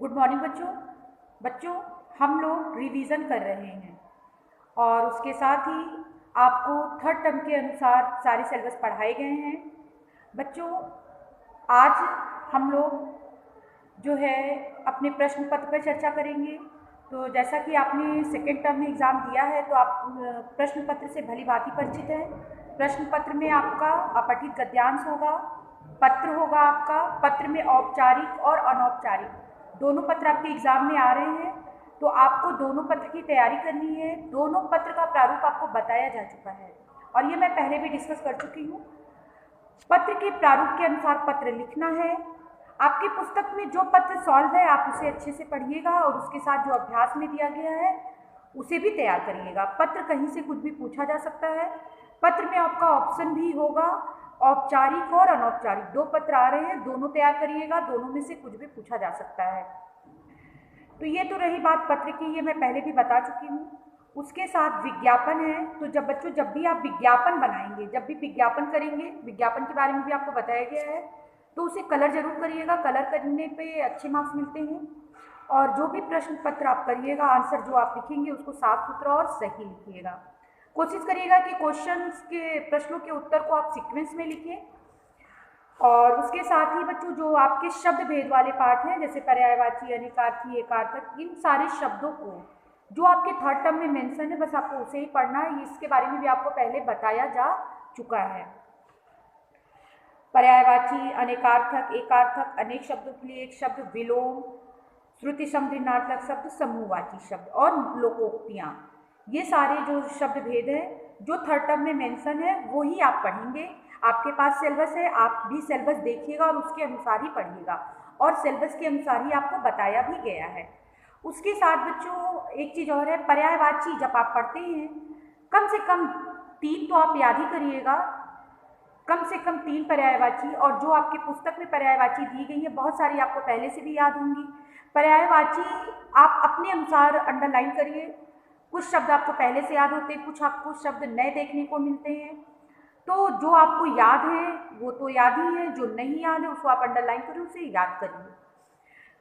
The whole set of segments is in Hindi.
गुड मॉर्निंग बच्चों। बच्चों, हम लोग रिवीजन कर रहे हैं और उसके साथ ही आपको थर्ड टर्म के अनुसार सारे सिलेबस पढ़ाए गए हैं। बच्चों, आज हम लोग जो है अपने प्रश्न पत्र पर चर्चा करेंगे। तो जैसा कि आपने सेकेंड टर्म में एग्ज़ाम दिया है तो आप प्रश्न पत्र से भली भांति परिचित हैं। प्रश्न पत्र में आपका अपठित गद्यांश होगा, पत्र होगा आपका, पत्र में औपचारिक और अनौपचारिक दोनों पत्र आपके एग्जाम में आ रहे हैं। तो आपको दोनों पत्र की तैयारी करनी है। दोनों पत्र का प्रारूप आपको बताया जा चुका है और ये मैं पहले भी डिस्कस कर चुकी हूँ। पत्र के प्रारूप के अनुसार पत्र लिखना है। आपकी पुस्तक में जो पत्र सॉल्व है आप उसे अच्छे से पढ़िएगा और उसके साथ जो अभ्यास में दिया गया है उसे भी तैयार करिएगा। पत्र कहीं से कुछ भी पूछा जा सकता है। पत्र में आपका ऑप्शन भी होगा, औपचारिक और अनौपचारिक दो पत्र आ रहे हैं, दोनों तैयार करिएगा। दोनों में से कुछ भी पूछा जा सकता है। तो ये तो रही बात पत्र की, ये मैं पहले भी बता चुकी हूँ। उसके साथ विज्ञापन है। तो जब भी आप विज्ञापन बनाएंगे, जब भी विज्ञापन करेंगे, विज्ञापन के बारे में भी आपको बताया गया है, तो उसे कलर जरूर करिएगा। कलर करने पे अच्छे मार्क्स मिलते हैं। और जो भी प्रश्न पत्र आप करिएगा, आंसर जो आप लिखेंगे उसको साफ सुथरा और सही लिखिएगा। कोशिश करिएगा कि क्वेश्चंस के प्रश्नों के उत्तर को आप सीक्वेंस में लिखें। और उसके साथ ही बच्चों जो आपके शब्द भेद वाले पार्ट हैं, जैसे पर्यायवाची, अनेकार्थी, एकार्थक, इन सारे शब्दों को जो आपके थर्ड टर्म में मेंशन है बस आपको उसे ही पढ़ना है। इसके बारे में भी आपको पहले बताया जा चुका है। पर्यायवाची, अनेकार्थक, एकार्थक, अनेक शब्दों के लिए एक शब्द, विलोम, श्रुति समभिन्नार्थक शब्द, समूहवाची शब्द और लोकोक्तियां, ये सारे जो शब्द भेद हैं जो थर्ड टर्म में मेंशन है वो ही आप पढ़ेंगे। आपके पास सिलेबस है, आप भी सिलेबस देखिएगा और उसके अनुसार ही पढ़िएगा और सिलेबस के अनुसार ही आपको बताया भी गया है। उसके साथ बच्चों एक चीज़ और है, पर्यायवाची जब आप पढ़ते हैं कम से कम 3 तो आप याद ही करिएगा, कम से कम 3 पर्यायवाची। और जो आपकी पुस्तक में पर्यायवाची दी गई है बहुत सारी आपको पहले से भी याद होंगी। पर्यायवाची आप अपने अनुसार अंडरलाइन करिए। कुछ शब्द आपको पहले से याद होते हैं, कुछ आपको शब्द नए देखने को मिलते हैं। तो जो आपको याद है वो तो याद ही है, जो नहीं याद है उसको आप अंडरलाइन करिए, उसे याद करिए।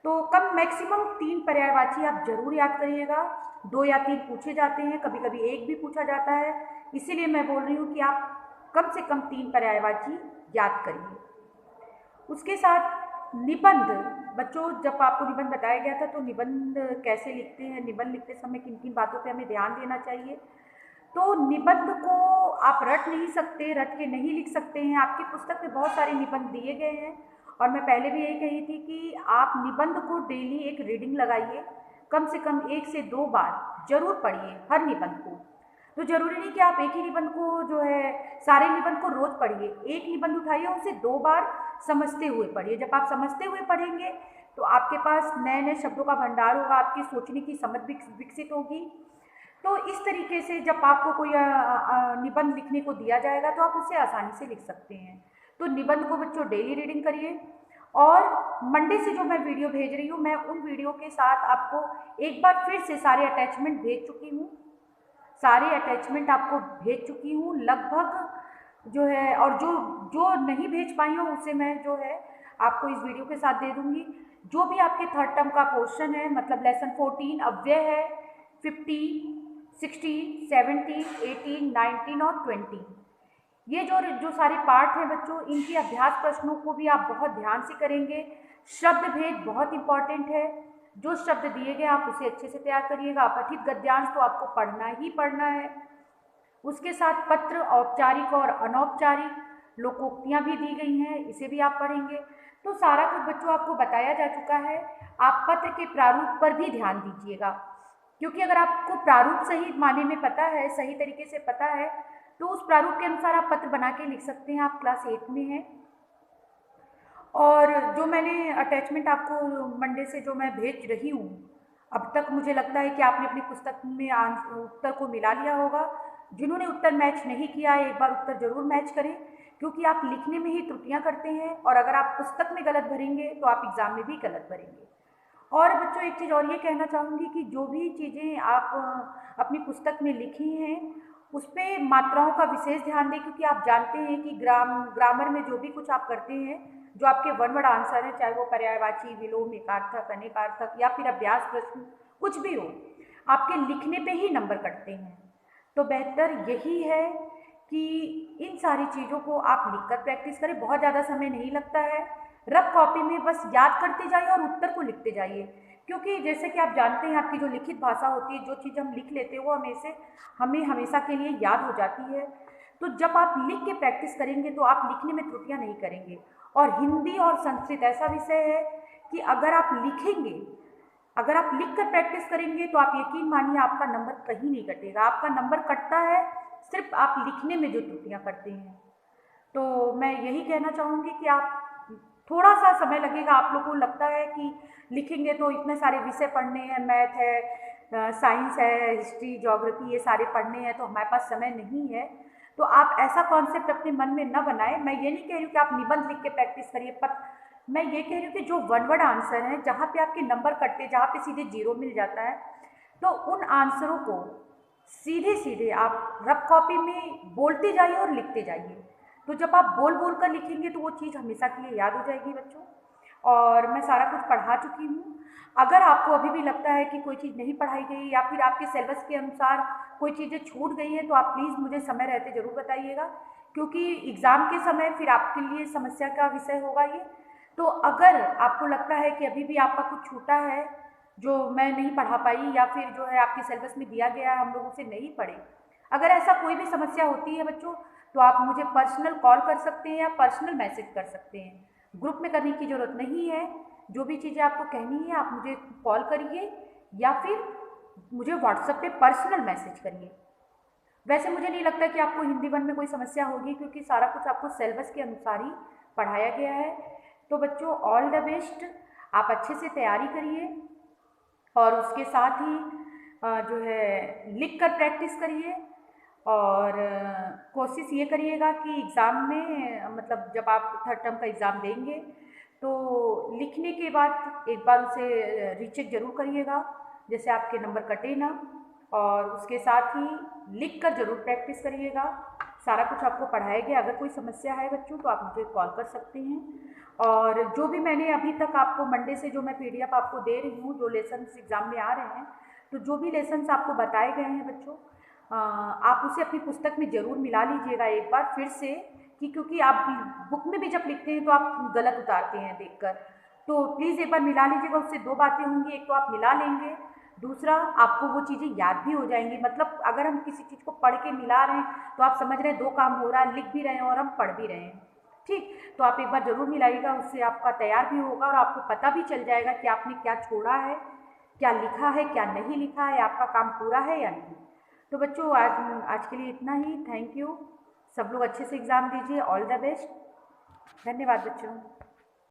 तो कम मैक्सिमम 3 पर्यायवाची आप जरूर याद करिएगा। 2 या 3 पूछे जाते हैं, कभी कभी 1 भी पूछा जाता है, इसीलिए मैं बोल रही हूँ कि आप कम से कम 3 पर्यायवाची याद करिए। उसके साथ निबंध। बच्चों, जब आपको निबंध बताया गया था तो निबंध कैसे लिखते हैं, निबंध लिखते समय किन किन बातों पे हमें ध्यान देना चाहिए। तो निबंध को आप रट नहीं सकते, रट के नहीं लिख सकते हैं। आपकी पुस्तक में बहुत सारे निबंध दिए गए हैं और मैं पहले भी यही कही थी कि आप निबंध को डेली एक रीडिंग लगाइए, कम से कम 1 से 2 बार जरूर पढ़िए हर निबंध को। तो जरूरी नहीं कि आप एक ही निबंध को जो है सारे निबंध को रोज पढ़िए। एक निबंध उठाइए, उसे 2 बार समझते हुए पढ़िए। जब आप समझते हुए पढ़ेंगे तो आपके पास नए नए शब्दों का भंडार होगा, आपकी सोचने की समझ विकसित होगी। तो इस तरीके से जब आपको कोई निबंध लिखने को दिया जाएगा तो आप उसे आसानी से लिख सकते हैं। तो निबंध को बच्चों डेली रीडिंग करिए। और मंडे से जो मैं वीडियो भेज रही हूँ, मैं उन वीडियो के साथ आपको एक बार फिर से सारे अटैचमेंट भेज चुकी हूँ, सारे अटैचमेंट आपको भेज चुकी हूँ लगभग जो है। और जो जो नहीं भेज पाई हूँ उसे मैं जो है आपको इस वीडियो के साथ दे दूँगी। जो भी आपके थर्ड टर्म का पोर्शन है, मतलब लेसन 14 अव्यय है, 15, 16, 17, 18, 19 और 20, ये जो सारे पार्ट हैं बच्चों, इनके अभ्यास प्रश्नों को भी आप बहुत ध्यान से करेंगे। शब्द भेद बहुत इंपॉर्टेंट है। जो शब्द दिए गए आप उसे अच्छे से तैयार करिएगा। अपठित गद्यांश तो आपको पढ़ना ही पढ़ना है। उसके साथ पत्र औपचारिक और अनौपचारिक लोकोक्तियाँ भी दी गई हैं, इसे भी आप पढ़ेंगे। तो सारा कुछ बच्चों आपको बताया जा चुका है। आप पत्र के प्रारूप पर भी ध्यान दीजिएगा, क्योंकि अगर आपको प्रारूप सही माने में पता है, सही तरीके से पता है, तो उस प्रारूप के अनुसार आप पत्र बना के लिख सकते हैं। आप क्लास 8 में हैं। और जो मैंने अटैचमेंट आपको मंडे से जो मैं भेज रही हूँ, अब तक मुझे लगता है कि आपने अपनी पुस्तक में उत्तर को मिला लिया होगा। जिन्होंने उत्तर मैच नहीं किया है एक बार उत्तर जरूर मैच करें, क्योंकि आप लिखने में ही त्रुटियां करते हैं और अगर आप पुस्तक में गलत भरेंगे तो आप एग्जाम में भी गलत भरेंगे। और बच्चों एक चीज़ और ये कहना चाहूँगी कि जो भी चीज़ें आप अपनी पुस्तक में लिखी हैं उस पर मात्राओं का विशेष ध्यान दें, क्योंकि आप जानते हैं कि ग्रामर में जो भी कुछ आप करते हैं जो आपके वन वर्ड आंसर हैं, चाहे वो पर्यायवाची, विलोम, एकार्थक, अनेकार्थक या फिर अभ्यास प्रश्न कुछ भी हो, आपके लिखने पे ही नंबर कटते हैं। तो बेहतर यही है कि इन सारी चीज़ों को आप लिखकर प्रैक्टिस करें। बहुत ज़्यादा समय नहीं लगता है, रफ कॉपी में बस याद करते जाइए और उत्तर को लिखते जाइए, क्योंकि जैसे कि आप जानते हैं आपकी जो लिखित भाषा होती है, जो चीज़ हम लिख लेते हैं वो हमें हमेशा के लिए याद हो जाती है। तो जब आप लिख के प्रैक्टिस करेंगे तो आप लिखने में त्रुटियां नहीं करेंगे। और हिंदी और संस्कृत ऐसा विषय है कि अगर आप लिखेंगे, अगर आप लिख कर प्रैक्टिस करेंगे तो आप यकीन मानिए आपका नंबर कहीं नहीं कटेगा। आपका नंबर कटता है सिर्फ आप लिखने में जो त्रुटियां करते हैं। तो मैं यही कहना चाहूँगी कि आप थोड़ा सा समय लगेगा, आप लोगों को लगता है कि लिखेंगे तो इतने सारे विषय पढ़ने हैं, मैथ है, साइंस है, हिस्ट्री, ज्योग्राफी, ये सारे पढ़ने हैं तो हमारे पास समय नहीं है। तो आप ऐसा कॉन्सेप्ट अपने मन में न बनाएं। मैं ये नहीं कह रही हूँ कि आप निबंध लिख के प्रैक्टिस करिए, पर मैं ये कह रही हूँ कि जो वन वर्ड आंसर हैं, जहाँ पे आपके नंबर कटते, जहाँ पे सीधे जीरो मिल जाता है, तो उन आंसरों को सीधे सीधे आप रफ कॉपी में बोलते जाइए और लिखते जाइए। तो जब आप बोल बोल कर लिखेंगे तो वो चीज़ हमेशा के लिए याद हो जाएगी बच्चों। और मैं सारा कुछ पढ़ा चुकी हूँ। अगर आपको अभी भी लगता है कि कोई चीज़ नहीं पढ़ाई गई या फिर आपके सिलेबस के अनुसार कोई चीज़ें छूट गई हैं, तो आप प्लीज़ मुझे समय रहते ज़रूर बताइएगा, क्योंकि एग्ज़ाम के समय फिर आपके लिए समस्या का विषय होगा ये। तो अगर आपको लगता है कि अभी भी आपका कुछ छूटा है जो मैं नहीं पढ़ा पाई, या फिर जो है आपके सिलेबस में दिया गया है हम लोग उसे नहीं पढ़े, अगर ऐसा कोई भी समस्या होती है बच्चों, तो आप मुझे पर्सनल कॉल कर सकते हैं या पर्सनल मैसेज कर सकते हैं। ग्रुप में करने की ज़रूरत नहीं है। जो भी चीज़ें आपको कहनी है आप मुझे कॉल करिए या फिर मुझे व्हाट्सएप पे पर्सनल मैसेज करिए। वैसे मुझे नहीं लगता कि आपको हिंदी वन में कोई समस्या होगी, क्योंकि सारा कुछ आपको सिलेबस के अनुसार ही पढ़ाया गया है। तो बच्चों, ऑल द बेस्ट। आप अच्छे से तैयारी करिए और उसके साथ ही जो है लिख कर प्रैक्टिस करिए। और कोशिश ये करिएगा कि एग्ज़ाम में, मतलब जब आप थर्ड टर्म का एग्ज़ाम देंगे तो लिखने के बाद एक बार उसे रीचेक ज़रूर करिएगा, जैसे आपके नंबर कटे ना। और उसके साथ ही लिख कर ज़रूर प्रैक्टिस करिएगा। सारा कुछ आपको पढ़ाया गया। अगर कोई समस्या है बच्चों तो आप मुझे कॉल कर सकते हैं। और जो भी मैंने अभी तक आपको मंडे से जो मैं PDF आपको दे रही हूँ, जो लेसन्स एग्ज़ाम में आ रहे हैं, तो जो भी लेसन्स आपको बताए गए हैं बच्चों, आप उसे अपनी पुस्तक में ज़रूर मिला लीजिएगा एक बार फिर से, कि क्योंकि आप बुक में भी जब लिखते हैं तो आप गलत उतारते हैं देखकर। तो प्लीज़ एक बार मिला लीजिएगा। उससे दो बातें होंगी, एक तो आप मिला लेंगे, दूसरा आपको वो चीज़ें याद भी हो जाएंगी। मतलब अगर हम किसी चीज़ को पढ़ के मिला रहे हैं तो आप समझ रहे हैं दो काम हो रहा है, लिख भी रहे हैं और हम पढ़ भी रहे हैं। ठीक, तो आप एक बार ज़रूर मिलाइएगा, उससे आपका तैयार भी होगा और आपको पता भी चल जाएगा कि आपने क्या छोड़ा है, क्या लिखा है, क्या नहीं लिखा है, आपका काम पूरा है या नहीं। तो बच्चों, आज आज के लिए इतना ही। Thank you. सब लोग अच्छे से एग्ज़ाम दीजिए। All the best. धन्यवाद बच्चों।